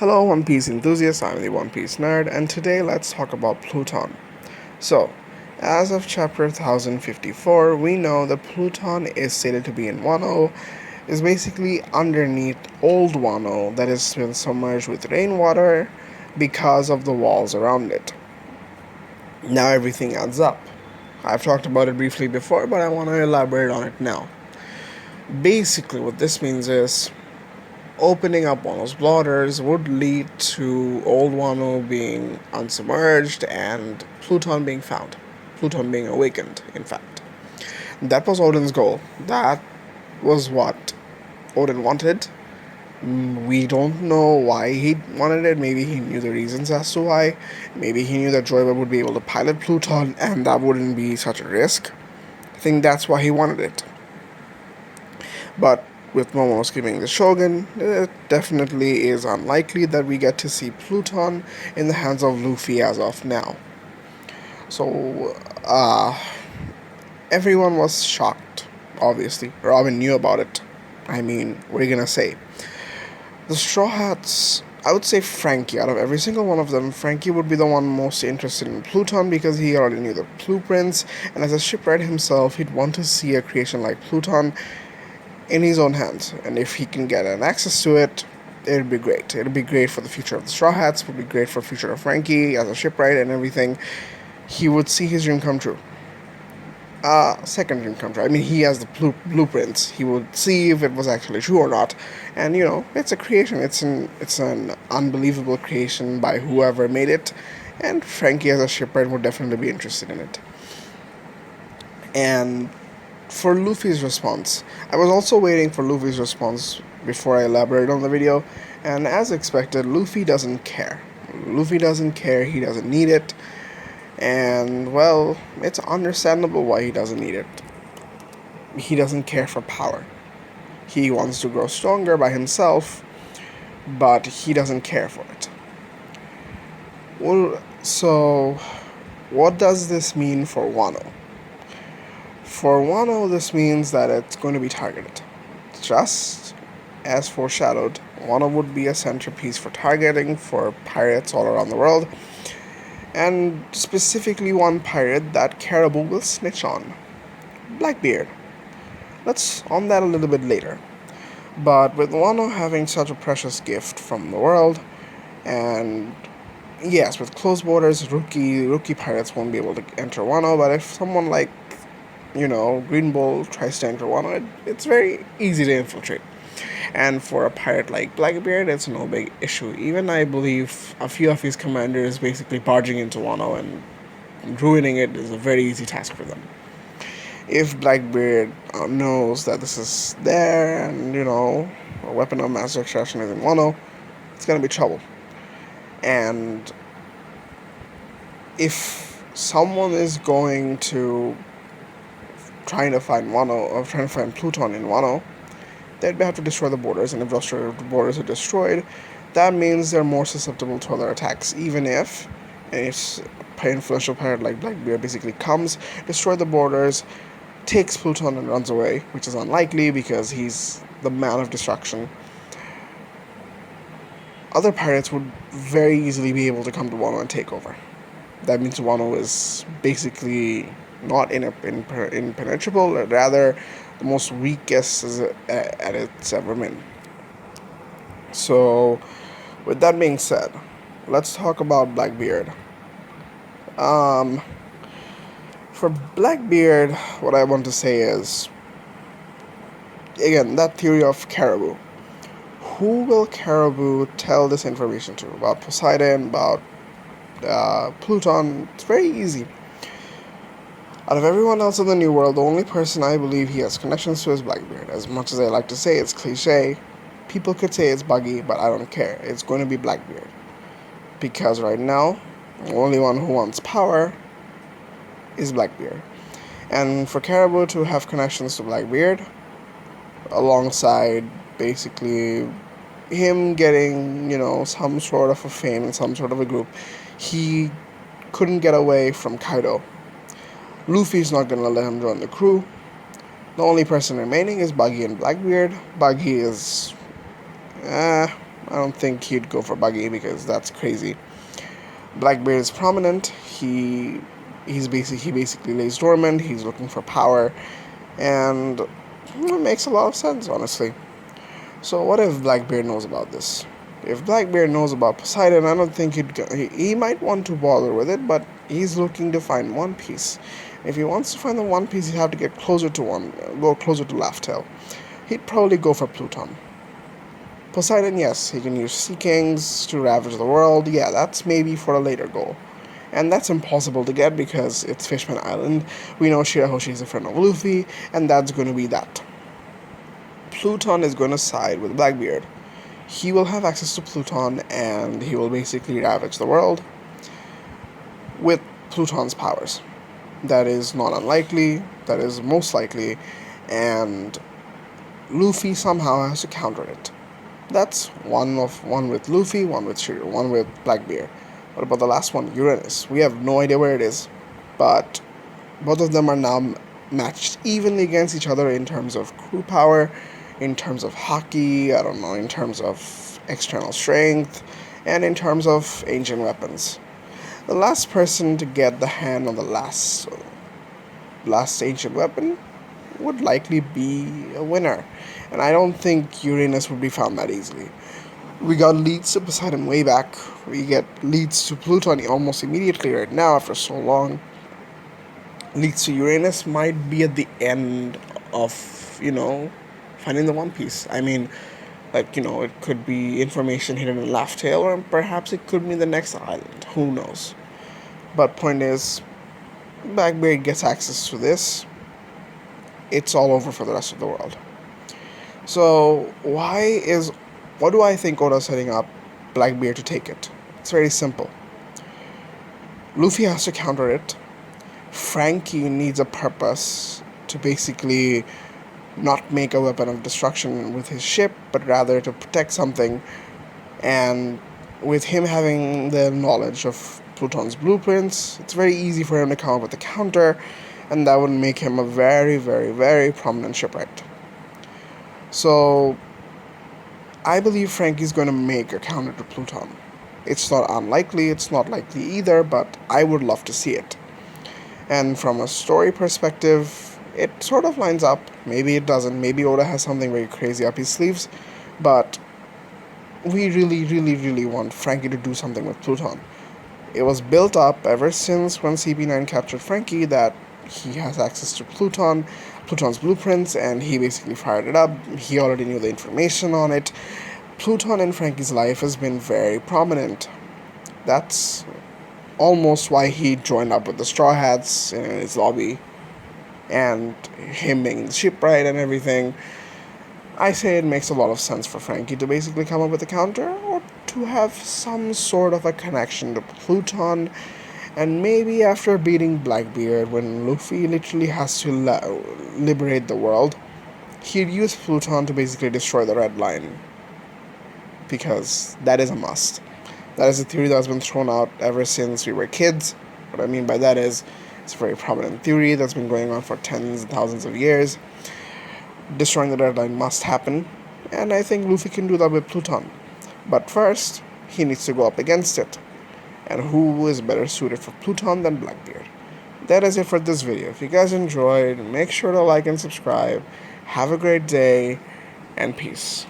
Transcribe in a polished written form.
Hello, One Piece enthusiasts. I'm the One Piece nerd, and today let's talk about Pluton. So, as of chapter 1054, we know that Pluton is stated to be in WANO, is basically underneath old WANO that has been submerged with rainwater because of the walls around it. Now everything adds up. I've talked about it briefly before, but I want to elaborate on it now. Basically, what this means is opening up Wano's borders would lead to old Wano being unsubmerged and Pluton being found. Pluton being awakened, in fact. That was Odin's goal. That was what Odin wanted. We don't know why he wanted it. Maybe he knew the reasons as to why. Maybe he knew that Joyba would be able to pilot Pluton and that wouldn't be such a risk. I think that's why he wanted it. But with Momonosuke being the shogun, it definitely is unlikely that we get to see Pluton in the hands of Luffy as of now. So, everyone was shocked, obviously. Robin knew about it. I mean, what are you gonna say? The Straw Hats, I would say Frankie, out of every single one of them, Frankie would be the one most interested in Pluton because he already knew the blueprints, and as a shipwright himself, he'd want to see a creation like Pluton in his own hands, and if he can get an access to it, it'd be great. It'd be great for the future of the Straw Hats, it would be great for the future of Frankie as a shipwright and everything. He would see his dream come true. Second dream come true. I mean, he has the blueprints. He would see if it was actually true or not. And it's a creation. It's an unbelievable creation by whoever made it. And Frankie as a shipwright would definitely be interested in it. And for Luffy's response, I was also waiting for Luffy's response before I elaborate on the video. And as expected, Luffy doesn't care. Luffy doesn't care. He doesn't need it. And, well, it's understandable why he doesn't need it. He doesn't care for power. He wants to grow stronger by himself, but he doesn't care for it. Well, so, what does this mean for Wano? For Wano, this means that it's going to be targeted. Just as foreshadowed, Wano would be a centerpiece for targeting for pirates all around the world, and specifically one pirate that Caribou will snitch on, BlackBeard. Let's on that a little bit later. But with Wano having such a precious gift from the world, and yes, with closed borders, rookie pirates won't be able to enter Wano, but if someone like, Green Bull tries to enter Wano, it's very easy to infiltrate. And for a pirate like Blackbeard, it's no big issue. Even I believe a few of his commanders basically barging into Wano and ruining it is a very easy task for them. If Blackbeard knows that this is there and, a weapon of mass destruction is in Wano, it's going to be trouble. And if someone is going to trying to find Pluton in Wano, they'd have to destroy the borders, and if the borders are destroyed, that means they're more susceptible to other attacks, even if an influential pirate like Blackbeard basically comes, destroy the borders, takes Pluton and runs away, which is unlikely because he's the man of destruction. Other pirates would very easily be able to come to Wano and take over. That means Wano is basically not impenetrable, or rather the most weakest at it's ever been. So, with that being said, let's talk about Blackbeard. For Blackbeard, what I want to say is, again, that theory of Caribou. Who will Caribou tell this information to? About Poseidon, about Pluton? It's very easy. Out of everyone else in the New World, the only person I believe he has connections to is Blackbeard. As much as I like to say it's cliche, people could say it's buggy, but I don't care. It's going to be Blackbeard. Because right now, the only one who wants power is Blackbeard. And for Caribou to have connections to Blackbeard, alongside basically him getting, some sort of a fame and some sort of a group, he couldn't get away from Kaido. Luffy's not going to let him join the crew. The only person remaining is Buggy and Blackbeard. Buggy is I don't think he'd go for Buggy because that's crazy. Blackbeard is prominent. He basically lays dormant. He's looking for power, and it makes a lot of sense, honestly. So what if Blackbeard knows about this? If Blackbeard knows about Poseidon, I don't think he might want to bother with it, but he's looking to find One Piece. If he wants to find the One Piece, he'd have to go closer to Laugh-Tale. He'd probably go for Pluton. Poseidon, yes, he can use Sea Kings to ravage the world. Yeah, that's maybe for a later goal. And that's impossible to get because it's Fishman Island. We know Shirahoshi is a friend of Luffy, and that's going to be that. Pluton is going to side with Blackbeard. He will have access to Pluton, and he will basically ravage the world with Pluton's powers. That is not unlikely, that is most likely, and Luffy somehow has to counter it. That's one with Luffy, one with Blackbeard. What about the last one, Uranus? We have no idea where it is, but both of them are now matched evenly against each other in terms of crew power, in terms of hockey, I don't know, in terms of external strength, and in terms of ancient weapons. The last person to get the hand on the last ancient weapon would likely be a winner, and I don't think Uranus would be found that easily. We got leads to Poseidon way back. We get leads to Pluton almost immediately right now after so long. Leads to Uranus might be at the end of, finding the One Piece. I mean, it could be information hidden in Laugh-Tale, or perhaps it could be the next island. Who knows? But point is, Blackbeard gets access to this. It's all over for the rest of the world. So what do I think Oda's setting up Blackbeard to take it? It's very simple. Luffy has to counter it. Frankie needs a purpose to basically not make a weapon of destruction with his ship, but rather to protect something. And with him having the knowledge of Pluton's blueprints, it's very easy for him to come up with a counter, and that would make him a very, very, very prominent shipwright. So I believe Frankie's going to make a counter to Pluton. It's not unlikely, it's not likely either, but I would love to see it. And from a story perspective, it sort of lines up. Maybe it doesn't. Maybe Oda has something very crazy up his sleeves, but we really, really, really want Frankie to do something with Pluton. It was built up ever since when CP9 captured Frankie that he has access to Pluton's blueprints, and he basically fired it up. He already knew the information on it. Pluton in Frankie's life has been very prominent. That's almost why he joined up with the Straw Hats in his lobby, and him being the shipwright and everything. I say it makes a lot of sense for Frankie to basically come up with a counter, or to have some sort of a connection to Pluton. And maybe after beating Blackbeard, when Luffy literally has to liberate the world, he'd use Pluton to basically destroy the Red Line. Because that is a must. That is a theory that has been thrown out ever since we were kids. What I mean by that is, it's a very prominent theory that's been going on for tens and thousands of years. Destroying the Red Line must happen, and I think Luffy can do that with Pluton. But first, he needs to go up against it. And who is better suited for Pluton than Blackbeard? That is it for this video. If you guys enjoyed, make sure to like and subscribe. Have a great day, and peace.